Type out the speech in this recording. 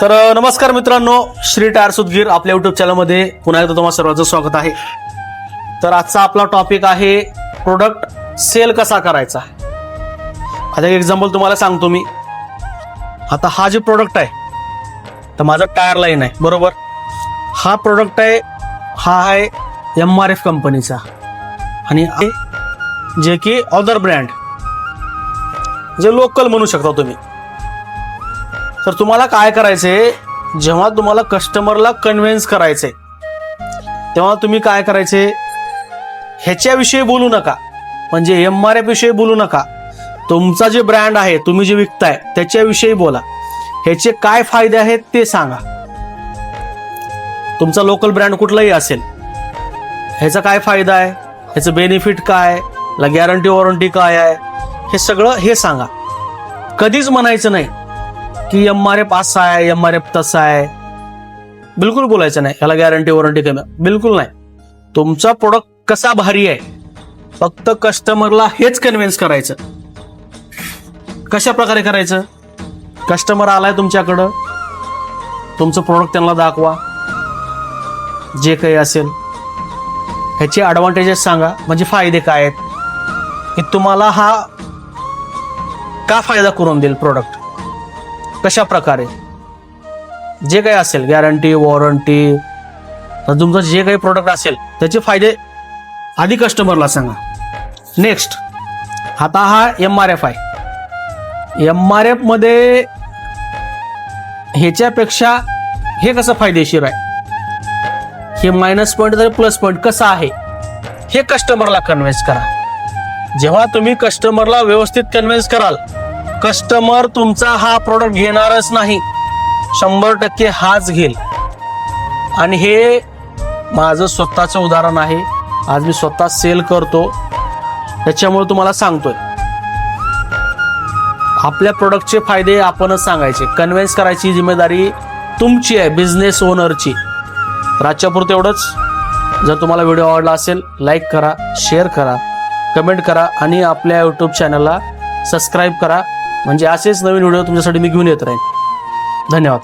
तर नमस्कार मित्रांनो, श्री टायर सुदगीर आपल्या युट्यूब चॅनलमध्ये पुन्हा एकदा तुम्हा सर्वांचं स्वागत आहे. तर आजचा आपला टॉपिक आहे प्रोडक्ट सेल कसा करायचा. आता एक एक्झाम्पल तुम्हाला सांगतो मी. आता हा जे प्रोडक्ट आहे तर माझा टायर लाईन आहे बरोबर. हा प्रोडक्ट आहे, हा आहे MRF कंपनीचा आणि जे की अदर ब्रँड जे लोकल म्हणू शकता तुम्ही. तर तुम्हाला काय करायचंय, जेव्हा तुम्हाला कस्टमरला कन्व्हिन्स करायचंय तेव्हा तुम्ही काय करायचे, ह्याच्याविषयी बोलू नका, म्हणजे MRF विषयी बोलू नका. तुमचा जे ब्रँड आहे, तुम्ही जे विकताय त्याच्याविषयी बोला. ह्याचे काय फायदे आहेत ते सांगा. तुमचा लोकल ब्रँड कुठलाही असेल, ह्याचा काय फायदा आहे, ह्याचं बेनिफिट काय, गॅरंटी वॉरंटी काय आहे, हे सगळं हे सांगा. कधीच म्हणायचं नाही की MRF असा आहे, MRF तसा आहे. बिलकुल बोलायचं नाही, याला गॅरंटी वॉरंटी कमी, बिलकुल नाही. तुमचा प्रोडक्ट कसा भारी आहे, फक्त कस्टमरला हेच कन्व्हिन्स करायचं. कशा प्रकारे करायचं, कस्टमर आलाय तुमच्याकडं, तुमचं प्रोडक्ट त्यांना दाखवा, जे काही असेल ह्याचे ॲडव्हान्टेजेस सांगा. म्हणजे फायदे काय आहेत, की तुम्हाला हा का फायदा करून देईल प्रोडक्ट, कशा प्रकारे, जे काही असेल गॅरंटी वॉरंटी, तुमचं जे काही प्रोडक्ट असेल त्याचे फायदे आधी कस्टमरला सांगा. नेक्स्ट, आता हा MRF आहे. MRF मध्ये ह्याच्यापेक्षा हे कसं फायदेशीर आहे, हे मायनस पॉईंट तरी प्लस पॉईंट कसं आहे हे कस्टमरला कन्व्हिन्स करा. जेव्हा तुम्ही कस्टमरला व्यवस्थित कन्व्हिन्स कराल, कस्टमर तुमचा हा प्रोडक्ट घेणारच नाही, 100% हाच घेईल. आणि हे माझं स्वतःचं उदाहरण आहे. आज मी स्वतः सेल करतो, त्याच्यामुळे तुम्हाला सांगतोय. आपल्या प्रोडक्टचे फायदे आपणच सांगायचे, कन्व्हिन्स करायची जिम्मेदारी तुमची आहे, बिझनेस ओनरची. तर आजच्यापुरतं एवढंच. जर तुम्हाला व्हिडिओ आवडला असेल, लाईक करा, शेअर करा, कमेंट करा आणि आपल्या यूट्यूब चॅनलला सबस्क्राईब करा, म्हणजे असेच नवीन व्हिडिओ तुमच्यासाठी मी घेऊन येत राहीन. धन्यवाद.